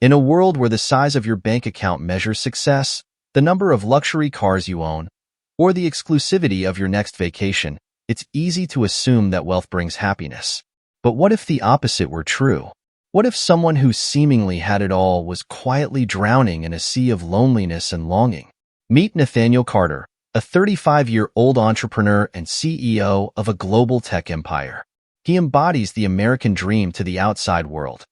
In a world where the size of your bank account measures success, the number of luxury cars you own, or the exclusivity of your next vacation, it's easy to assume that wealth brings happiness. But what if the opposite were true? What if someone who seemingly had it all was quietly drowning in a sea of loneliness and longing? Meet Nathaniel Carter, a 35-year-old entrepreneur and CEO of a global tech empire. He embodies the American dream to the outside world.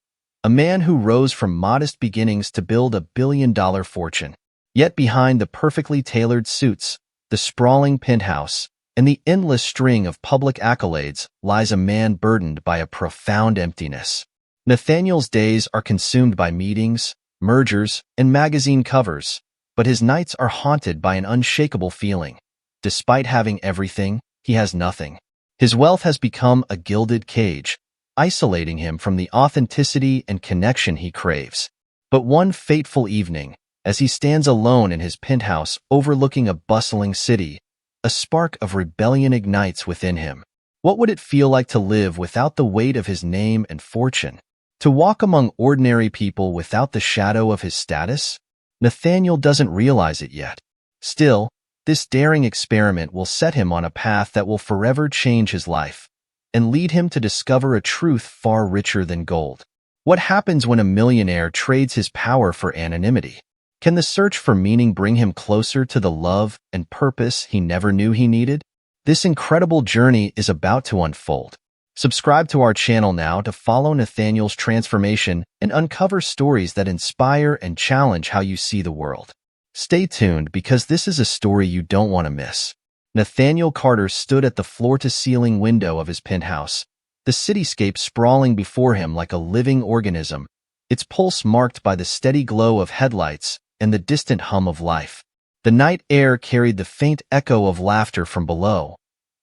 A man who rose from modest beginnings to build a billion-dollar fortune. Yet behind the perfectly tailored suits, the sprawling penthouse, and the endless string of public accolades lies a man burdened by a profound emptiness. Nathaniel's days are consumed by meetings, mergers, and magazine covers, but his nights are haunted by an unshakable feeling. Despite having everything, he has nothing. His wealth has become a gilded cage, isolating him from the authenticity and connection he craves. But one fateful evening, as he stands alone in his penthouse overlooking a bustling city, a spark of rebellion ignites within him. What would it feel like to live without the weight of his name and fortune? To walk among ordinary people without the shadow of his status? Nathaniel doesn't realize it yet. Still, this daring experiment will set him on a path that will forever change his life and lead him to discover a truth far richer than gold. What happens when a millionaire trades his power for anonymity? Can the search for meaning bring him closer to the love and purpose he never knew he needed? This incredible journey is about to unfold. Subscribe to our channel now to follow Nathaniel's transformation and uncover stories that inspire and challenge how you see the world. Stay tuned because this is a story you don't want to miss. Nathaniel Carter stood at the floor-to-ceiling window of his penthouse, the cityscape sprawling before him like a living organism, its pulse marked by the steady glow of headlights and the distant hum of life. The night air carried the faint echo of laughter from below.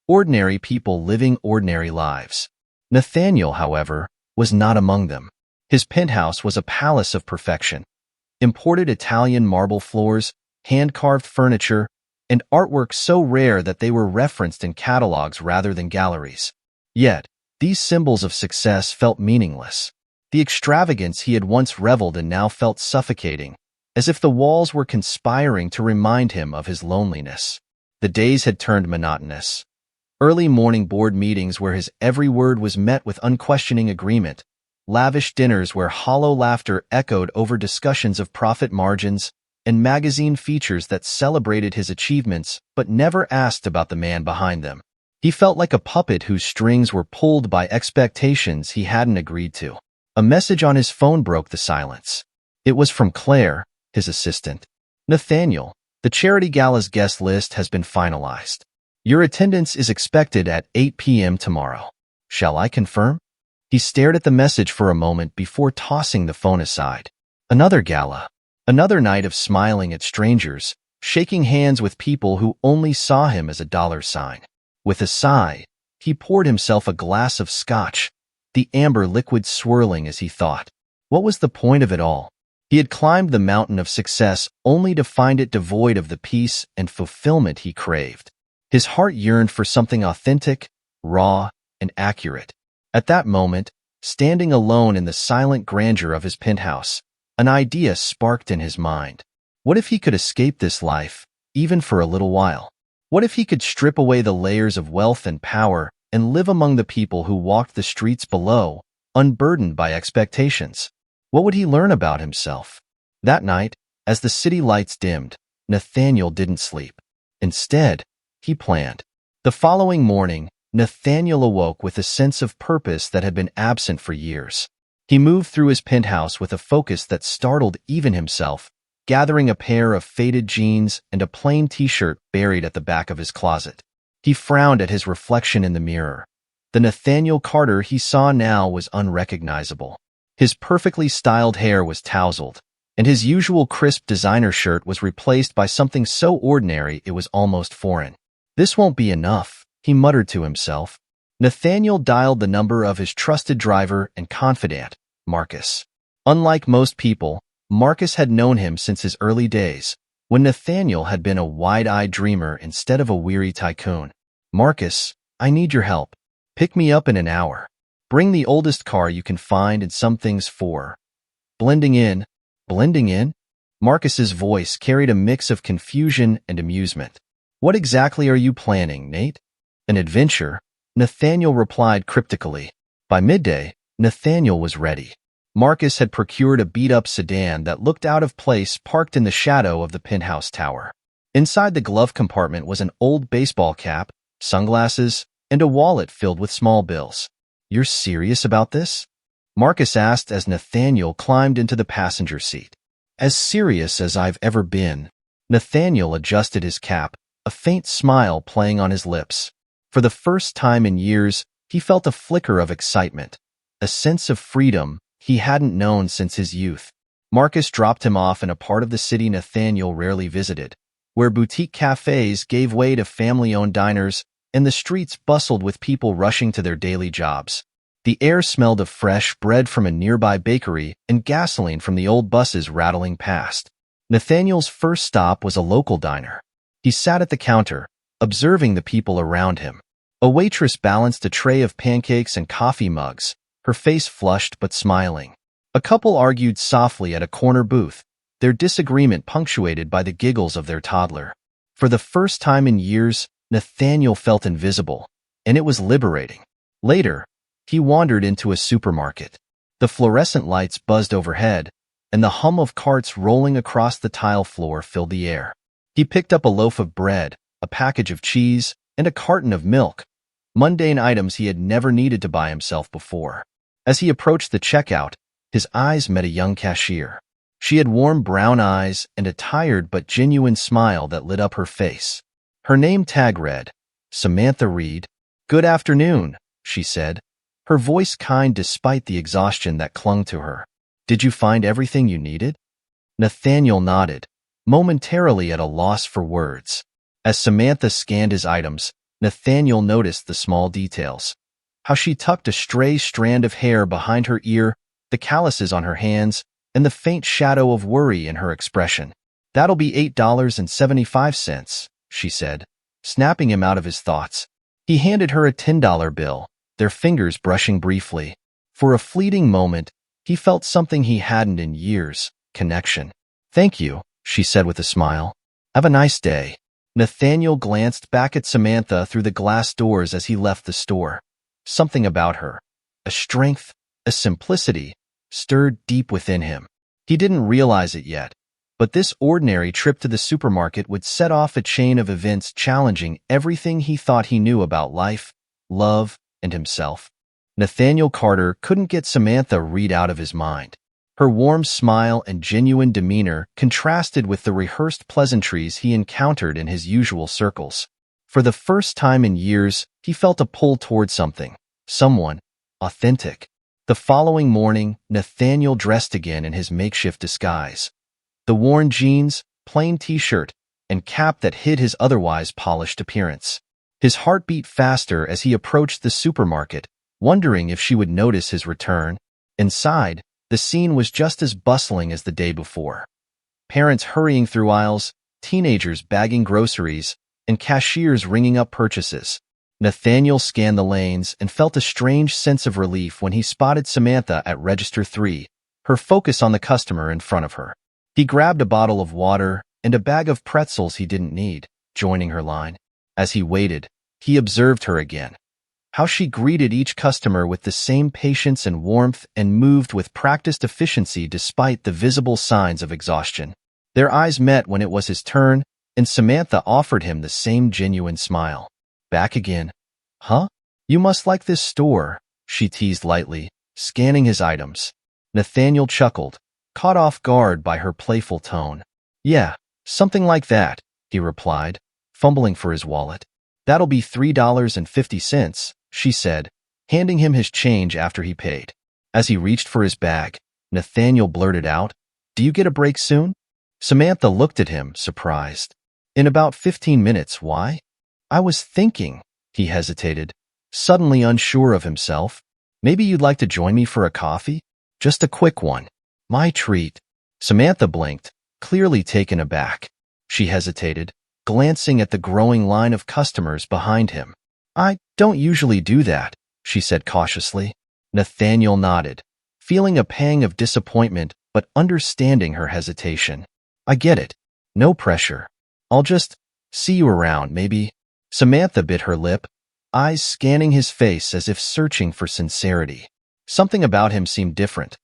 Ordinary people living ordinary lives. Nathaniel, however, was not among them. His penthouse was a palace of perfection. Imported Italian marble floors, hand-carved furniture, and artwork so rare that they were referenced in catalogs rather than galleries. Yet, these symbols of success felt meaningless. The extravagance he had once reveled in now felt suffocating, as if the walls were conspiring to remind him of his loneliness. The days had turned monotonous. Early morning board meetings where his every word was met with unquestioning agreement, lavish dinners where hollow laughter echoed over discussions of profit margins, and magazine features that celebrated his achievements but never asked about the man behind them. He felt like a puppet whose strings were pulled by expectations he hadn't agreed to. A message on his phone broke the silence. It was from Claire, his assistant. Nathaniel, the charity gala's guest list has been finalized. Your attendance is expected at 8 p.m. tomorrow. Shall I confirm? He stared at the message for a moment before tossing the phone aside. Another gala. Another night of smiling at strangers, shaking hands with people who only saw him as a dollar sign. With a sigh, he poured himself a glass of scotch, the amber liquid swirling as he thought. What was the point of it all? He had climbed the mountain of success only to find it devoid of the peace and fulfillment he craved. His heart yearned for something authentic, raw, and accurate. At that moment, standing alone in the silent grandeur of his penthouse, an idea sparked in his mind. What if he could escape this life, even for a little while? What if he could strip away the layers of wealth and power and live among the people who walked the streets below, unburdened by expectations? What would he learn about himself? That night, as the city lights dimmed, Nathaniel didn't sleep. Instead, he planned. The following morning, Nathaniel awoke with a sense of purpose that had been absent for years. He moved through his penthouse with a focus that startled even himself, gathering a pair of faded jeans and a plain t-shirt buried at the back of his closet. He frowned at his reflection in the mirror. The Nathaniel Carter he saw now was unrecognizable. His perfectly styled hair was tousled, and his usual crisp designer shirt was replaced by something so ordinary it was almost foreign. This won't be enough, he muttered to himself. Nathaniel dialed the number of his trusted driver and confidant, Marcus. Unlike most people, Marcus had known him since his early days, when Nathaniel had been a wide-eyed dreamer instead of a weary tycoon. Marcus, I need your help. Pick me up in an hour. Bring the oldest car you can find and some things for. Blending in, Blending in? Marcus's voice carried a mix of confusion and amusement. What exactly are you planning, Nate? An adventure, Nathaniel replied cryptically. By midday, Nathaniel was ready. Marcus had procured a beat-up sedan that looked out of place parked in the shadow of the penthouse tower. Inside the glove compartment was an old baseball cap, sunglasses, and a wallet filled with small bills. You're serious about this? Marcus asked as Nathaniel climbed into the passenger seat. As serious as I've ever been. Nathaniel adjusted his cap, a faint smile playing on his lips. For the first time in years, he felt a flicker of excitement, a sense of freedom he hadn't known since his youth. Marcus dropped him off in a part of the city Nathaniel rarely visited, where boutique cafes gave way to family-owned diners and the streets bustled with people rushing to their daily jobs. The air smelled of fresh bread from a nearby bakery and gasoline from the old buses rattling past. Nathaniel's first stop was a local diner. He sat at the counter, observing the people around him. A waitress balanced a tray of pancakes and coffee mugs, her face flushed but smiling. A couple argued softly at a corner booth, their disagreement punctuated by the giggles of their toddler. For the first time in years, Nathaniel felt invisible, and it was liberating. Later, he wandered into a supermarket. The fluorescent lights buzzed overhead, and the hum of carts rolling across the tile floor filled the air. He picked up a loaf of bread, a package of cheese, and a carton of milk, mundane items he had never needed to buy himself before. As he approached the checkout, his eyes met a young cashier. She had warm brown eyes and a tired but genuine smile that lit up her face. Her name tag read, Samantha Reed. "Good afternoon," she said, her voice kind despite the exhaustion that clung to her. "Did you find everything you needed?" Nathaniel nodded, momentarily at a loss for words. As Samantha scanned his items, Nathaniel noticed the small details. How she tucked a stray strand of hair behind her ear, the calluses on her hands, and the faint shadow of worry in her expression. "That'll be $8.75, she said, snapping him out of his thoughts. He handed her a $10 bill, their fingers brushing briefly. For a fleeting moment, he felt something he hadn't in years, connection. "Thank you," she said with a smile. "Have a nice day." Nathaniel glanced back at Samantha through the glass doors as he left the store. Something about her, a strength, a simplicity, stirred deep within him. He didn't realize it yet, but this ordinary trip to the supermarket would set off a chain of events challenging everything he thought he knew about life, love, and himself. Nathaniel Carter couldn't get Samantha Reed out of his mind. Her warm smile and genuine demeanor contrasted with the rehearsed pleasantries he encountered in his usual circles. For the first time in years, he felt a pull toward something, someone, authentic. The following morning, Nathaniel dressed again in his makeshift disguise. The worn jeans, plain t-shirt, and cap that hid his otherwise polished appearance. His heart beat faster as he approached the supermarket, wondering if she would notice his return. Inside, the scene was just as bustling as the day before. Parents hurrying through aisles, teenagers bagging groceries, and cashiers ringing up purchases. Nathaniel scanned the lanes and felt a strange sense of relief when he spotted Samantha at Register 3, her focus on the customer in front of her. He grabbed a bottle of water and a bag of pretzels he didn't need, joining her line. As he waited, he observed her again. How she greeted each customer with the same patience and warmth and moved with practiced efficiency despite the visible signs of exhaustion. Their eyes met when it was his turn, and Samantha offered him the same genuine smile. "Back again. Huh? You must like this store," she teased lightly, scanning his items. Nathaniel chuckled, caught off guard by her playful tone. "Yeah, something like that," he replied, fumbling for his wallet. "That'll be $3.50, she said, handing him his change after he paid. As he reached for his bag, Nathaniel blurted out, "Do you get a break soon?" Samantha looked at him, surprised. "In about 15 minutes, why?" "I was thinking," he hesitated, suddenly unsure of himself. "Maybe you'd like to join me for a coffee? Just a quick one." "My treat." Samantha blinked, clearly taken aback. She hesitated, glancing at the growing line of customers behind him. "I don't usually do that," she said cautiously. Nathaniel nodded, feeling a pang of disappointment but understanding her hesitation. I get it. No pressure. I'll just see you around, maybe. Samantha bit her lip, eyes scanning his face as if searching for sincerity. Something about him seemed different,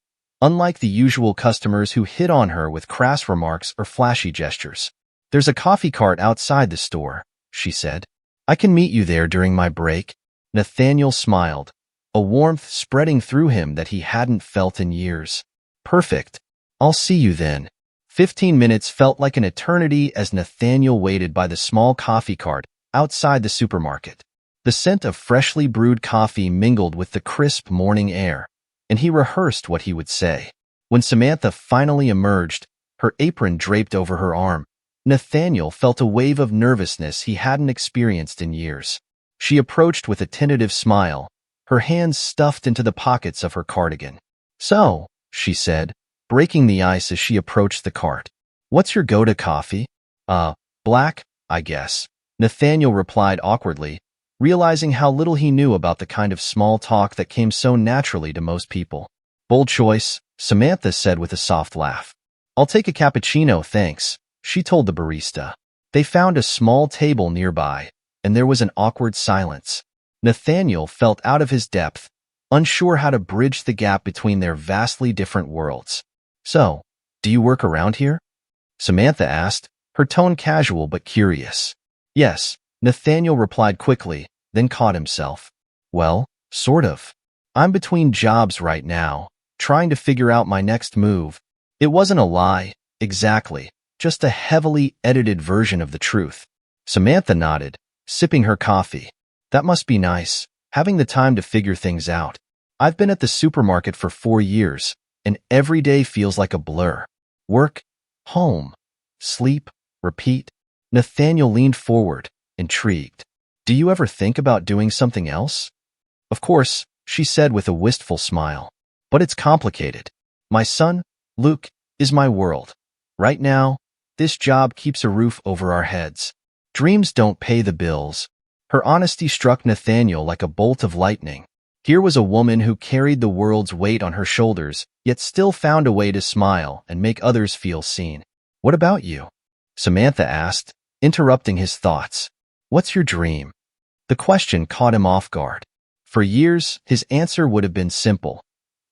unlike the usual customers who hit on her with crass remarks or flashy gestures. There's a coffee cart outside the store, she said. I can meet you there during my break. Nathaniel smiled, a warmth spreading through him that he hadn't felt in years. Perfect. I'll see you then. 15 minutes felt like an eternity as Nathaniel waited by the small coffee cart outside the supermarket. The scent of freshly brewed coffee mingled with the crisp morning air, and he rehearsed what he would say. When Samantha finally emerged, her apron draped over her arm, Nathaniel felt a wave of nervousness he hadn't experienced in years. She approached with a tentative smile, her hands stuffed into the pockets of her cardigan. So, she said, breaking the ice as she approached the cart. What's your go-to coffee? Black, I guess. Nathaniel replied awkwardly, realizing how little he knew about the kind of small talk that came so naturally to most people. Bold choice, Samantha said with a soft laugh. I'll take a cappuccino, thanks, she told the barista. They found a small table nearby, and there was an awkward silence. Nathaniel felt out of his depth, unsure how to bridge the gap between their vastly different worlds. So, do you work around here? Samantha asked, her tone casual but curious. Yes, Nathaniel replied quickly, then caught himself. Well, sort of. I'm between jobs right now, trying to figure out my next move. It wasn't a lie, exactly, just a heavily edited version of the truth. Samantha nodded, sipping her coffee. That must be nice, having the time to figure things out. I've been at the supermarket for 4 years, and every day feels like a blur. Work, home, sleep, repeat. Nathaniel leaned forward, intrigued. Do you ever think about doing something else? Of course, she said with a wistful smile. But it's complicated. My son, Luke, is my world. Right now, this job keeps a roof over our heads. Dreams don't pay the bills. Her honesty struck Nathaniel like a bolt of lightning. Here was a woman who carried the world's weight on her shoulders, yet still found a way to smile and make others feel seen. What about you? Samantha asked, interrupting his thoughts. What's your dream? The question caught him off guard. For years, his answer would have been simple.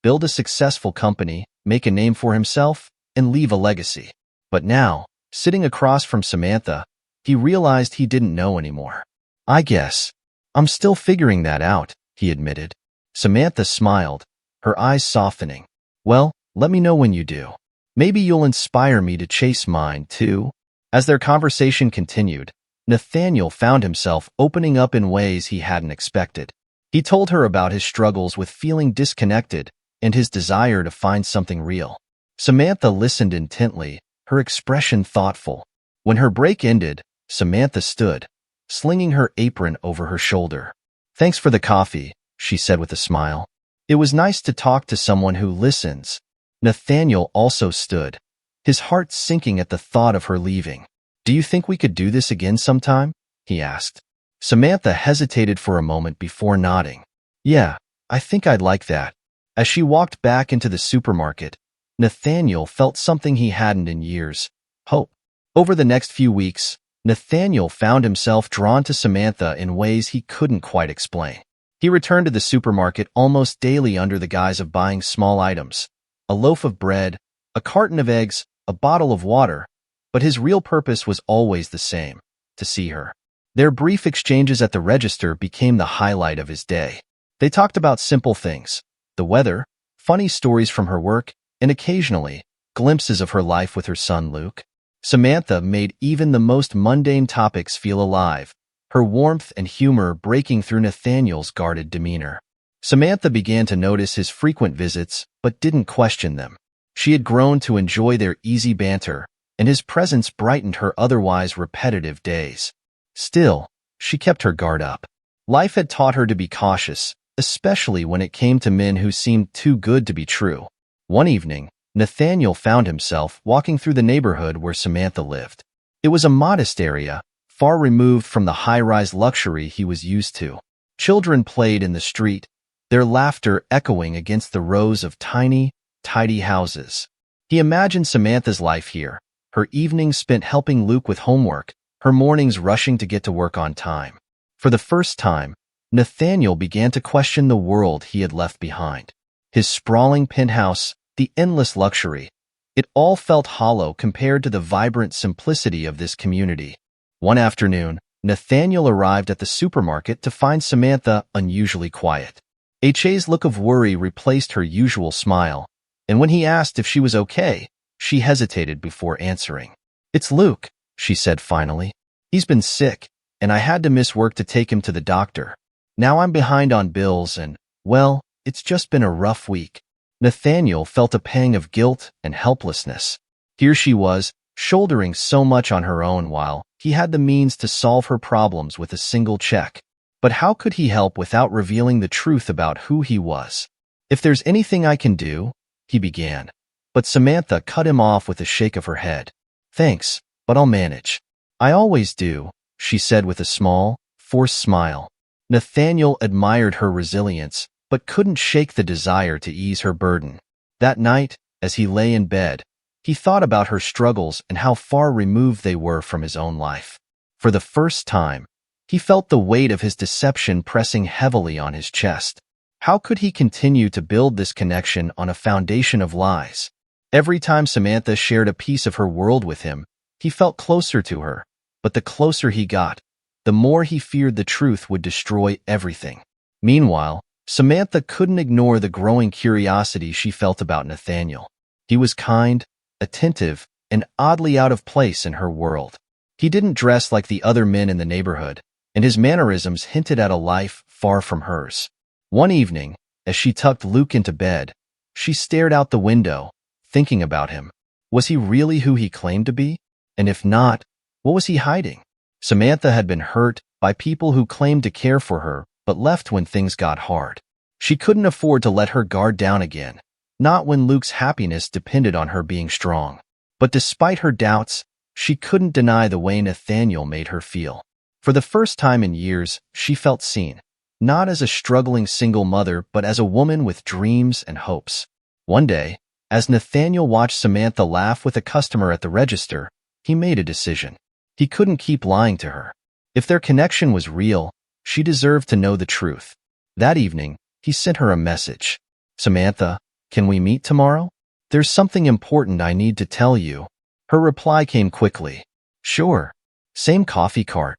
Build a successful company, make a name for himself, and leave a legacy. But now, sitting across from Samantha, he realized he didn't know anymore. I guess. I'm still figuring that out, he admitted. Samantha smiled, her eyes softening. Well, let me know when you do. Maybe you'll inspire me to chase mine, too. As their conversation continued, Nathaniel found himself opening up in ways he hadn't expected. He told her about his struggles with feeling disconnected and his desire to find something real. Samantha listened intently, her expression thoughtful. When her break ended, Samantha stood, slinging her apron over her shoulder. Thanks for the coffee, she said with a smile. It was nice to talk to someone who listens. Nathaniel also stood, his heart sinking at the thought of her leaving. Do you think we could do this again sometime? He asked. Samantha hesitated for a moment before nodding. Yeah, I think I'd like that. As she walked back into the supermarket, Nathaniel felt something he hadn't in years, hope. Over the next few weeks, Nathaniel found himself drawn to Samantha in ways he couldn't quite explain. He returned to the supermarket almost daily under the guise of buying small items, a loaf of bread, a carton of eggs, a bottle of water, but his real purpose was always the same, to see her. Their brief exchanges at the register became the highlight of his day. They talked about simple things, the weather, funny stories from her work, and occasionally, glimpses of her life with her son Luke. Samantha made even the most mundane topics feel alive, her warmth and humor breaking through Nathaniel's guarded demeanor. Samantha began to notice his frequent visits, but didn't question them. She had grown to enjoy their easy banter, and his presence brightened her otherwise repetitive days. Still, she kept her guard up. Life had taught her to be cautious, especially when it came to men who seemed too good to be true. One evening, Nathaniel found himself walking through the neighborhood where Samantha lived. It was a modest area, far removed from the high-rise luxury he was used to. Children played in the street, their laughter echoing against the rows of tiny, tidy houses. He imagined Samantha's life here, her evenings spent helping Luke with homework, her mornings rushing to get to work on time. For the first time, Nathaniel began to question the world he had left behind. His sprawling penthouse, the endless luxury, it all felt hollow compared to the vibrant simplicity of this community. One afternoon, Nathaniel arrived at the supermarket to find Samantha unusually quiet. HA's look of worry replaced her usual smile, and when he asked if she was okay, she hesitated before answering. "It's Luke," she said finally. "He's been sick, and I had to miss work to take him to the doctor. Now I'm behind on bills and, well, it's just been a rough week." Nathaniel felt a pang of guilt and helplessness. Here she was, shouldering so much on her own while he had the means to solve her problems with a single check. But how could he help without revealing the truth about who he was? "If there's anything I can do," he began. But Samantha cut him off with a shake of her head. "Thanks, but I'll manage." "I always do," she said with a small, forced smile. Nathaniel admired her resilience, but couldn't shake the desire to ease her burden. That night, as he lay in bed, he thought about her struggles and how far removed they were from his own life. For the first time, he felt the weight of his deception pressing heavily on his chest. How could he continue to build this connection on a foundation of lies? Every time Samantha shared a piece of her world with him, he felt closer to her, but the closer he got, the more he feared the truth would destroy everything. Meanwhile, Samantha couldn't ignore the growing curiosity she felt about Nathaniel. He was kind, attentive, and oddly out of place in her world. He didn't dress like the other men in the neighborhood, and his mannerisms hinted at a life far from hers. One evening, as she tucked Luke into bed, she stared out the window, thinking about him. Was he really who he claimed to be? And if not, what was he hiding? Samantha had been hurt by people who claimed to care for her, but left when things got hard. She couldn't afford to let her guard down again, not when Luke's happiness depended on her being strong. But despite her doubts, she couldn't deny the way Nathaniel made her feel. For the first time in years, she felt seen, not as a struggling single mother, but as a woman with dreams and hopes. One day, as Nathaniel watched Samantha laugh with a customer at the register, he made a decision. He couldn't keep lying to her. If their connection was real, she deserved to know the truth. That evening, he sent her a message. "Samantha, can we meet tomorrow? There's something important I need to tell you." Her reply came quickly. "Sure." Same coffee cart.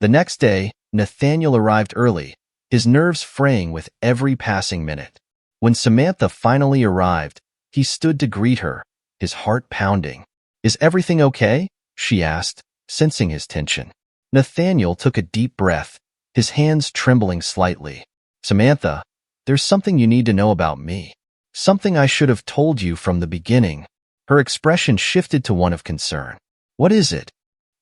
The next day, Nathaniel arrived early, his nerves fraying with every passing minute. When Samantha finally arrived, he stood to greet her, his heart pounding. "Is everything okay?" she asked, sensing his tension. Nathaniel took a deep breath, his hands trembling slightly. "Samantha, there's something you need to know about me. Something I should have told you from the beginning." Her expression shifted to one of concern. "What is it?"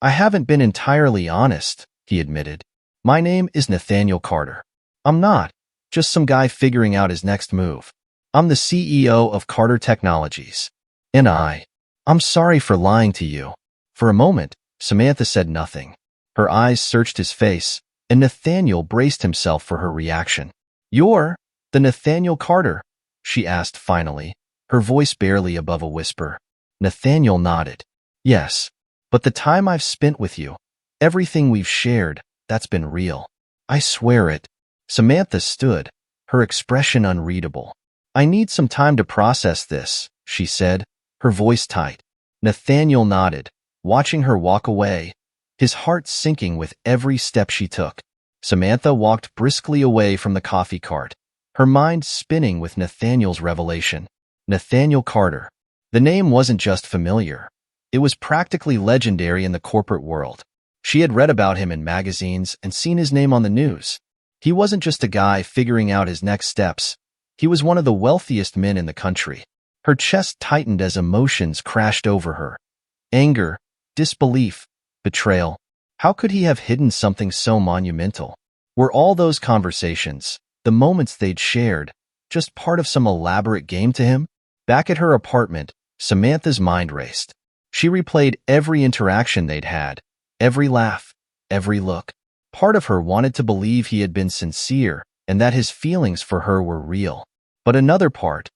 "I haven't been entirely honest," he admitted. "My name is Nathaniel Carter. I'm not just some guy figuring out his next move. I'm the CEO of Carter Technologies. And I'm sorry for lying to you." For a moment, Samantha said nothing. Her eyes searched his face, and Nathaniel braced himself for her reaction. "You're the Nathaniel Carter?" she asked finally, her voice barely above a whisper. Nathaniel nodded. "Yes, but the time I've spent with you, everything we've shared, that's been real. I swear it." Samantha stood, her expression unreadable. "I need some time to process this," she said, her voice tight. Nathaniel nodded, watching her walk away, his heart sinking with every step she took. Samantha walked briskly away from the coffee cart, her mind spinning with Nathaniel's revelation. Nathaniel Carter. The name wasn't just familiar. It was practically legendary in the corporate world. She had read about him in magazines and seen his name on the news. He wasn't just a guy figuring out his next steps. He was one of the wealthiest men in the country. Her chest tightened as emotions crashed over her. Anger, disbelief, betrayal. How could he have hidden something so monumental? Were all those conversations, the moments they'd shared, just part of some elaborate game to him? Back at her apartment, Samantha's mind raced. She replayed every interaction they'd had, every laugh, every look. Part of her wanted to believe he had been sincere and that his feelings for her were real. But another part,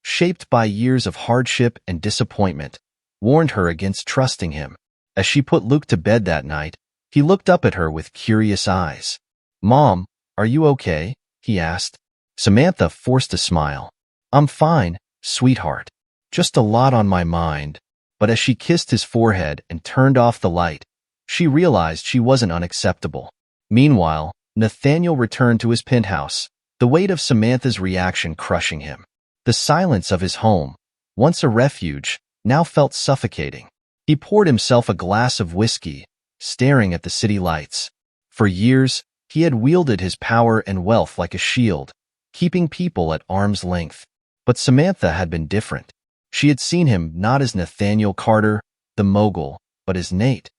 shaped by years of hardship and disappointment, warned her against trusting him. As she put Luke to bed that night, he looked up at her with curious eyes. "Mom, are you okay?" he asked. Samantha forced a smile. "I'm fine, sweetheart. Just a lot on my mind." But as she kissed his forehead and turned off the light, she realized she wasn't unacceptable. Meanwhile, Nathaniel returned to his penthouse, the weight of Samantha's reaction crushing him. The silence of his home, once a refuge, now felt suffocating. He poured himself a glass of whiskey, staring at the city lights. For years, he had wielded his power and wealth like a shield, keeping people at arm's length. But Samantha had been different. She had seen him not as Nathaniel Carter, the mogul, but as Nate,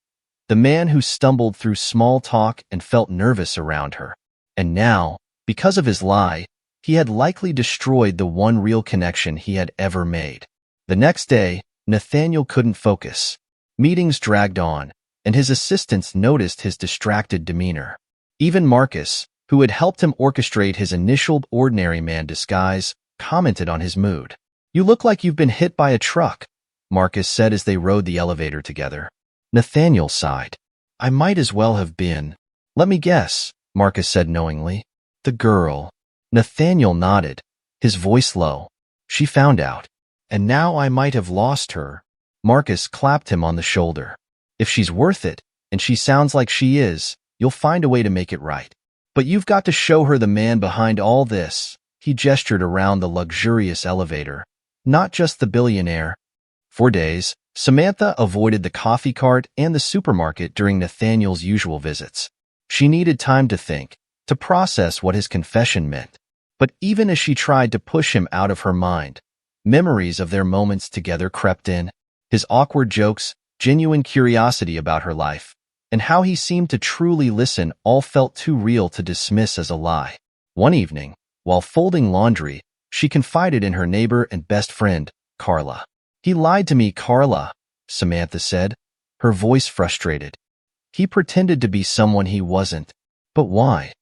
the man who stumbled through small talk and felt nervous around her. And now, because of his lie, he had likely destroyed the one real connection he had ever made. The next day, Nathaniel couldn't focus. Meetings dragged on, and his assistants noticed his distracted demeanor. Even Marcus, who had helped him orchestrate his initial ordinary man disguise, commented on his mood. "You look like you've been hit by a truck," Marcus said as they rode the elevator together. Nathaniel sighed. "I might as well have been." "Let me guess," Marcus said knowingly. "The girl." Nathaniel nodded, his voice low. "She found out. And now I might have lost her." Marcus clapped him on the shoulder. "If she's worth it, and she sounds like she is, you'll find a way to make it right. But you've got to show her the man behind all this." He gestured around the luxurious elevator. "Not just the billionaire." For days, Samantha avoided the coffee cart and the supermarket during Nathaniel's usual visits. She needed time to think, to process what his confession meant. But even as she tried to push him out of her mind, memories of their moments together crept in. His awkward jokes, genuine curiosity about her life, and how he seemed to truly listen all felt too real to dismiss as a lie. One evening, while folding laundry, she confided in her neighbor and best friend, Carla. "He lied to me, Carla," Samantha said, her voice frustrated. "He pretended to be someone he wasn't." "But why?"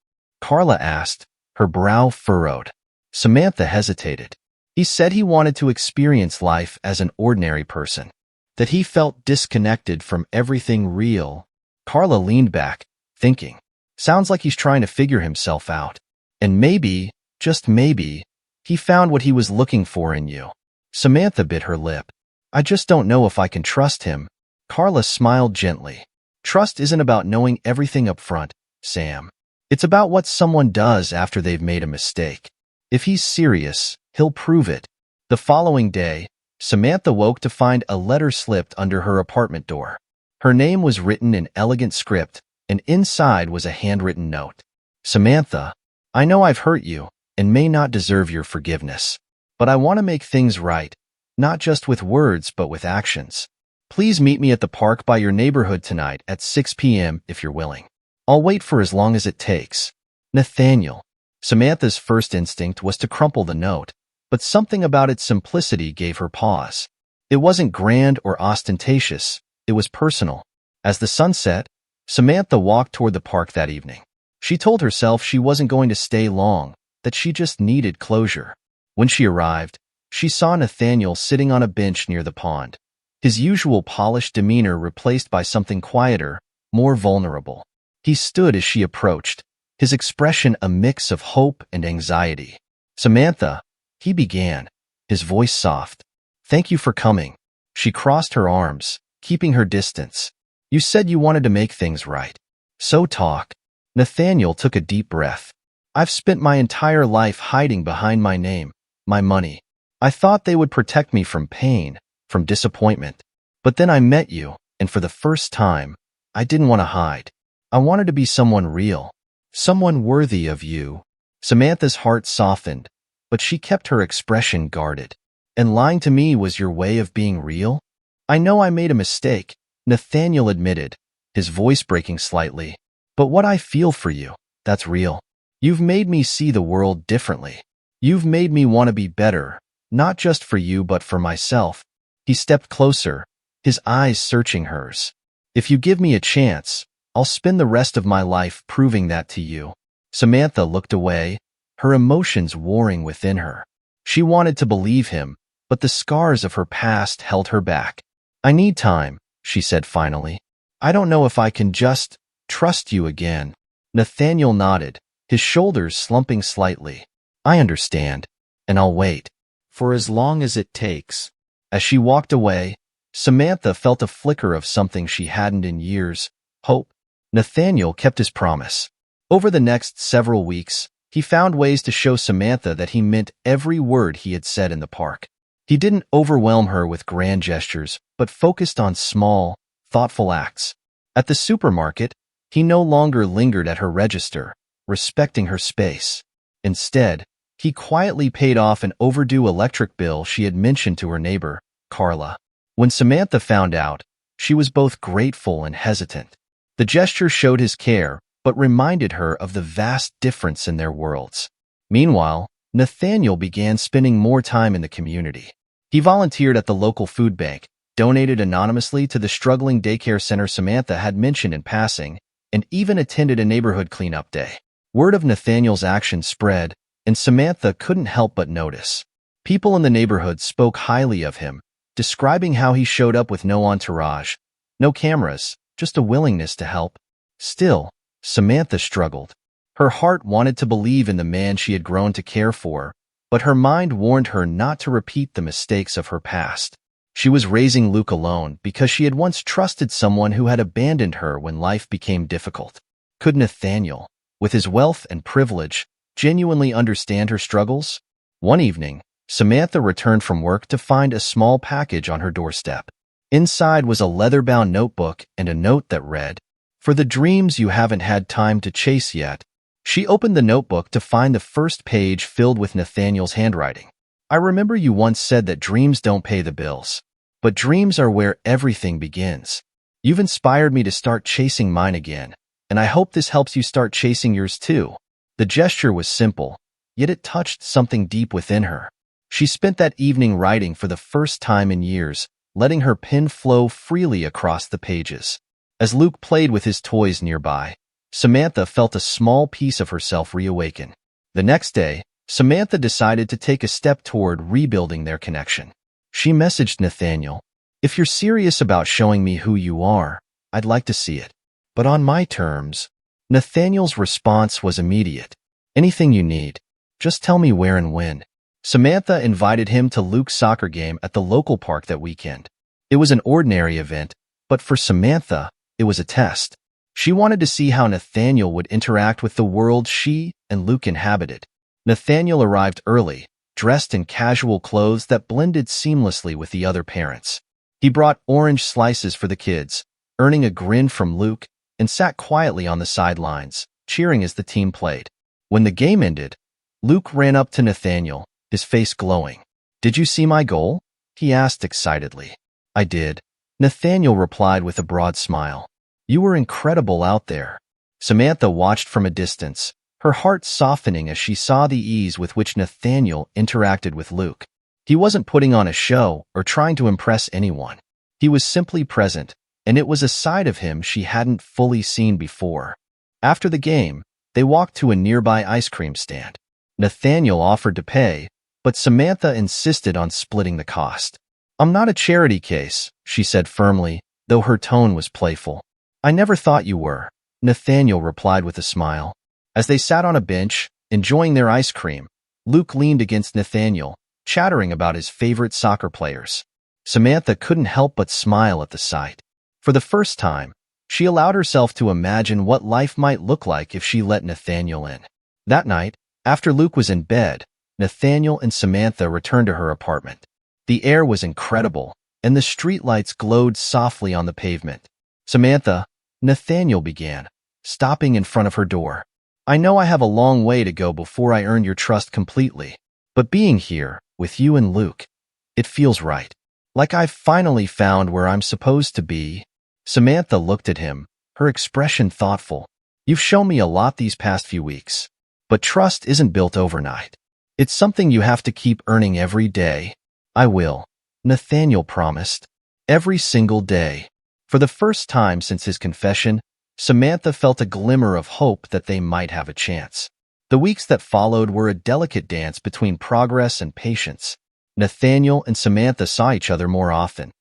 Carla asked, her brow furrowed. Samantha hesitated. "He said he wanted to experience life as an ordinary person, that he felt disconnected from everything real." Carla leaned back, thinking, "Sounds like he's trying to figure himself out. And maybe, just maybe, he found what he was looking for in you." Samantha bit her lip. "I just don't know if I can trust him." Carla smiled gently. "Trust isn't about knowing everything up front, Sam. It's about what someone does after they've made a mistake. If he's serious, he'll prove it." The following day, Samantha woke to find a letter slipped under her apartment door. Her name was written in elegant script, and inside was a handwritten note. "Samantha, I know I've hurt you and may not deserve your forgiveness, but I want to make things right, not just with words but with actions. Please meet me at the park by your neighborhood tonight at 6 p.m. if you're willing. I'll wait for as long as it takes. Nathaniel." Samantha's first instinct was to crumple the note, but something about its simplicity gave her pause. It wasn't grand or ostentatious, it was personal. As the sun set, Samantha walked toward the park that evening. She told herself she wasn't going to stay long, that she just needed closure. When she arrived, she saw Nathaniel sitting on a bench near the pond, his usual polished demeanor replaced by something quieter, more vulnerable. He stood as she approached, his expression a mix of hope and anxiety. "Samantha," he began, his voice soft. "Thank you for coming." She crossed her arms, keeping her distance. "You said you wanted to make things right. So talk." Nathaniel took a deep breath. "I've spent my entire life hiding behind my name, my money. I thought they would protect me from pain, from disappointment. But then I met you, and for the first time, I didn't want to hide. I wanted to be someone real, someone worthy of you." Samantha's heart softened, but she kept her expression guarded. "And lying to me was your way of being real?" "I know I made a mistake," Nathaniel admitted, his voice breaking slightly. "But what I feel for you, that's real. You've made me see the world differently. You've made me want to be better, not just for you but for myself." He stepped closer, his eyes searching hers. "If you give me a chance, I'll spend the rest of my life proving that to you." Samantha looked away, her emotions warring within her. She wanted to believe him, but the scars of her past held her back. "I need time," she said finally. "I don't know if I can just trust you again." Nathaniel nodded, his shoulders slumping slightly. "I understand, and I'll wait. For as long as it takes." As she walked away, Samantha felt a flicker of something she hadn't in years: hope. Nathaniel kept his promise. Over the next several weeks, he found ways to show Samantha that he meant every word he had said in the park. He didn't overwhelm her with grand gestures, but focused on small, thoughtful acts. At the supermarket, he no longer lingered at her register, respecting her space. Instead, he quietly paid off an overdue electric bill she had mentioned to her neighbor, Carla. When Samantha found out, she was both grateful and hesitant. The gesture showed his care, but reminded her of the vast difference in their worlds. Meanwhile, Nathaniel began spending more time in the community. He volunteered at the local food bank, donated anonymously to the struggling daycare center Samantha had mentioned in passing, and even attended a neighborhood cleanup day. Word of Nathaniel's actions spread, and Samantha couldn't help but notice. People in the neighborhood spoke highly of him, describing how he showed up with no entourage, no cameras, just a willingness to help. Still, Samantha struggled. Her heart wanted to believe in the man she had grown to care for, but her mind warned her not to repeat the mistakes of her past. She was raising Luke alone because she had once trusted someone who had abandoned her when life became difficult. Could Nathaniel, with his wealth and privilege, genuinely understand her struggles? One evening, Samantha returned from work to find a small package on her doorstep. Inside was a leather-bound notebook and a note that read, "For the dreams you haven't had time to chase yet." She opened the notebook to find the first page filled with Nathaniel's handwriting. "I remember you once said that dreams don't pay the bills, but dreams are where everything begins. You've inspired me to start chasing mine again, and I hope this helps you start chasing yours too." The gesture was simple, yet it touched something deep within her. She spent that evening writing for the first time in years, letting her pen flow freely across the pages. As Luke played with his toys nearby, Samantha felt a small piece of herself reawaken. The next day, Samantha decided to take a step toward rebuilding their connection. She messaged Nathaniel, "If you're serious about showing me who you are, I'd like to see it, but on my terms." Nathaniel's response was immediate. "Anything you need. Just tell me where and when." Samantha invited him to Luke's soccer game at the local park that weekend. It was an ordinary event, but for Samantha, it was a test. She wanted to see how Nathaniel would interact with the world she and Luke inhabited. Nathaniel arrived early, dressed in casual clothes that blended seamlessly with the other parents. He brought orange slices for the kids, earning a grin from Luke, and sat quietly on the sidelines, cheering as the team played. When the game ended, Luke ran up to Nathaniel, his face glowing. "Did you see my goal?" he asked excitedly. "I did," Nathaniel replied with a broad smile. "You were incredible out there." Samantha watched from a distance, her heart softening as she saw the ease with which Nathaniel interacted with Luke. He wasn't putting on a show or trying to impress anyone. He was simply present, and it was a side of him she hadn't fully seen before. After the game, they walked to a nearby ice cream stand. Nathaniel offered to pay, but Samantha insisted on splitting the cost. "I'm not a charity case," she said firmly, though her tone was playful. "I never thought you were," Nathaniel replied with a smile. As they sat on a bench, enjoying their ice cream, Luke leaned against Nathaniel, chattering about his favorite soccer players. Samantha couldn't help but smile at the sight. For the first time, she allowed herself to imagine what life might look like if she let Nathaniel in. That night, after Luke was in bed, Nathaniel and Samantha returned to her apartment. The air was incredible, and the streetlights glowed softly on the pavement. "Samantha," Nathaniel began, stopping in front of her door. "I know I have a long way to go before I earn your trust completely, but being here, with you and Luke, it feels right. Like I've finally found where I'm supposed to be." Samantha looked at him, her expression thoughtful. "You've shown me a lot these past few weeks, but trust isn't built overnight. It's something you have to keep earning every day." "I will," Nathaniel promised. "Every single day." For the first time since his confession, Samantha felt a glimmer of hope that they might have a chance. The weeks that followed were a delicate dance between progress and patience. Nathaniel and Samantha saw each other more often.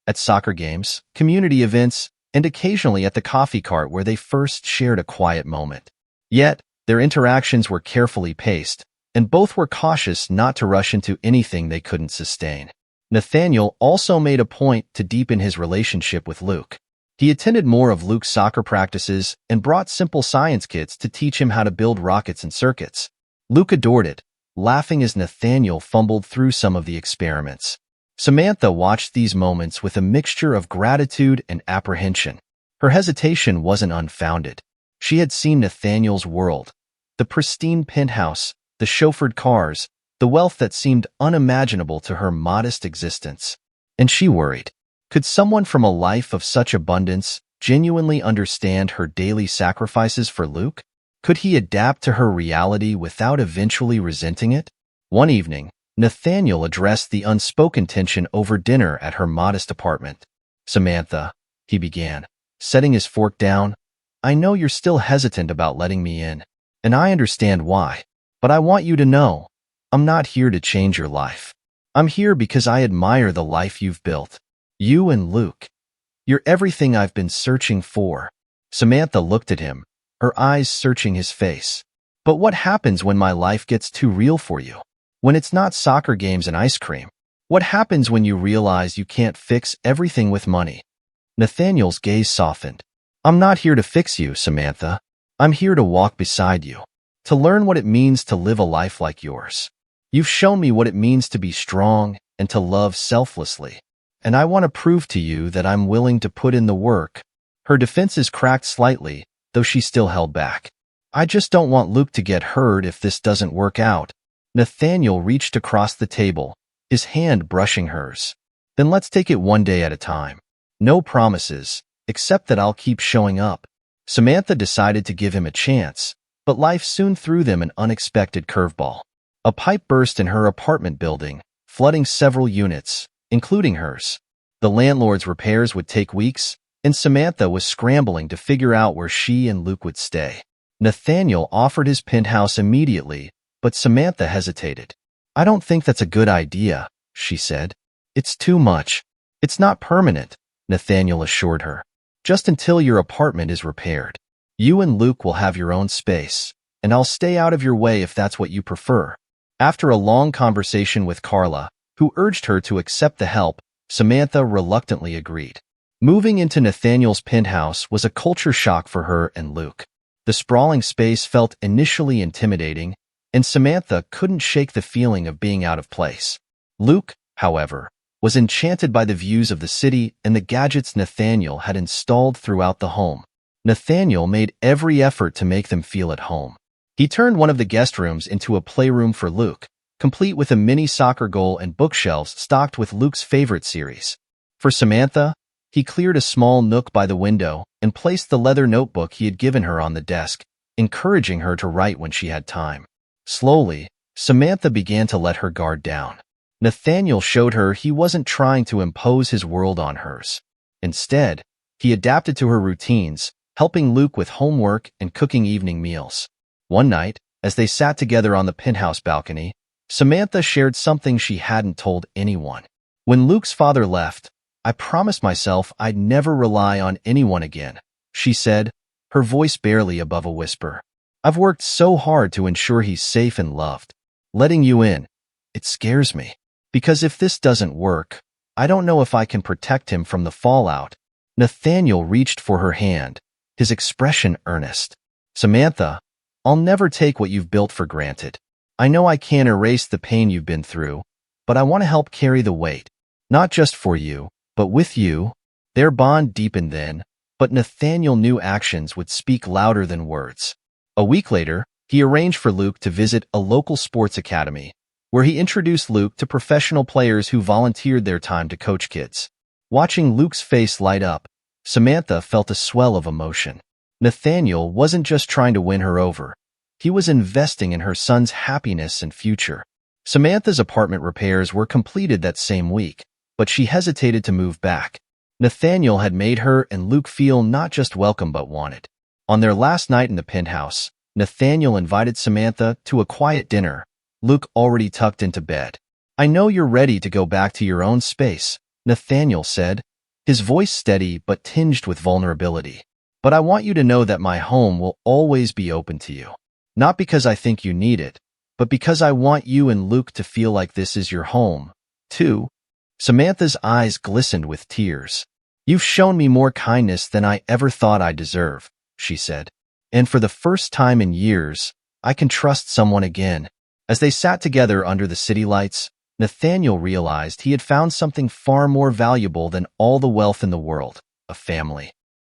At soccer games, community events, and occasionally at the coffee cart where they first shared a quiet moment. Yet, their interactions were carefully paced, and both were cautious not to rush into anything they couldn't sustain. Nathaniel also made a point to deepen his relationship with Luke. He attended more of Luke's soccer practices and brought simple science kits to teach him how to build rockets and circuits. Luke adored it, laughing as Nathaniel fumbled through some of the experiments. Samantha watched these moments with a mixture of gratitude and apprehension. Her hesitation wasn't unfounded. She had seen Nathaniel's world, the pristine penthouse, the chauffeured cars, the wealth that seemed unimaginable to her modest existence. And she worried, could someone from a life of such abundance genuinely understand her daily sacrifices for Luke? Could he adapt to her reality without eventually resenting it? One evening, Nathaniel addressed the unspoken tension over dinner at her modest apartment. "Samantha," he began, setting his fork down, "I know you're still hesitant about letting me in, and I understand why. But I want you to know, I'm not here to change your life. I'm here because I admire the life you've built. You and Luke. You're everything I've been searching for." Samantha looked at him, her eyes searching his face. "But what happens when my life gets too real for you? When it's not soccer games and ice cream? What happens when you realize you can't fix everything with money?" Nathaniel's gaze softened. "I'm not here to fix you, Samantha. I'm here to walk beside you, to learn what it means to live a life like yours. You've shown me what it means to be strong and to love selflessly. And I want to prove to you that I'm willing to put in the work." Her defenses cracked slightly, though she still held back. "I just don't want Luke to get hurt if this doesn't work out." Nathaniel reached across the table, his hand brushing hers. "Then let's take it one day at a time. No promises, except that I'll keep showing up." Samantha decided to give him a chance, but life soon threw them an unexpected curveball. A pipe burst in her apartment building, flooding several units, including hers. The landlord's repairs would take weeks, and Samantha was scrambling to figure out where she and Luke would stay. Nathaniel offered his penthouse immediately, but Samantha hesitated. "I don't think that's a good idea," she said. "It's too much." "It's not permanent," Nathaniel assured her. "Just until your apartment is repaired. You and Luke will have your own space, and I'll stay out of your way if that's what you prefer." After a long conversation with Carla, who urged her to accept the help, Samantha reluctantly agreed. Moving into Nathaniel's penthouse was a culture shock for her and Luke. The sprawling space felt initially intimidating, and Samantha couldn't shake the feeling of being out of place. Luke, however, was enchanted by the views of the city and the gadgets Nathaniel had installed throughout the home. Nathaniel made every effort to make them feel at home. He turned one of the guest rooms into a playroom for Luke, complete with a mini soccer goal and bookshelves stocked with Luke's favorite series. For Samantha, he cleared a small nook by the window and placed the leather notebook he had given her on the desk, encouraging her to write when she had time. Slowly, Samantha began to let her guard down. Nathaniel showed her he wasn't trying to impose his world on hers. Instead, he adapted to her routines, helping Luke with homework and cooking evening meals. One night, as they sat together on the penthouse balcony, Samantha shared something she hadn't told anyone. "When Luke's father left, I promised myself I'd never rely on anyone again," she said, her voice barely above a whisper. "I've worked so hard to ensure he's safe and loved. Letting you in, it scares me. Because if this doesn't work, I don't know if I can protect him from the fallout." Nathaniel reached for her hand, his expression earnest. "Samantha, I'll never take what you've built for granted. I know I can't erase the pain you've been through, but I want to help carry the weight. Not just for you, but with you." Their bond deepened then, but Nathaniel knew actions would speak louder than words. A week later, he arranged for Luke to visit a local sports academy, where he introduced Luke to professional players who volunteered their time to coach kids. Watching Luke's face light up, Samantha felt a swell of emotion. Nathaniel wasn't just trying to win her over. He was investing in her son's happiness and future. Samantha's apartment repairs were completed that same week, but she hesitated to move back. Nathaniel had made her and Luke feel not just welcome but wanted. On their last night in the penthouse, Nathaniel invited Samantha to a quiet dinner, Luke already tucked into bed. "I know you're ready to go back to your own space," Nathaniel said, his voice steady but tinged with vulnerability. "But I want you to know that my home will always be open to you. Not because I think you need it, but because I want you and Luke to feel like this is your home, too." Samantha's eyes glistened with tears. "You've shown me more kindness than I ever thought I deserved," she said. "And for the first time in years, I can trust someone again." As they sat together under the city lights, Nathaniel realized he had found something far more valuable than all the wealth in the world: a family.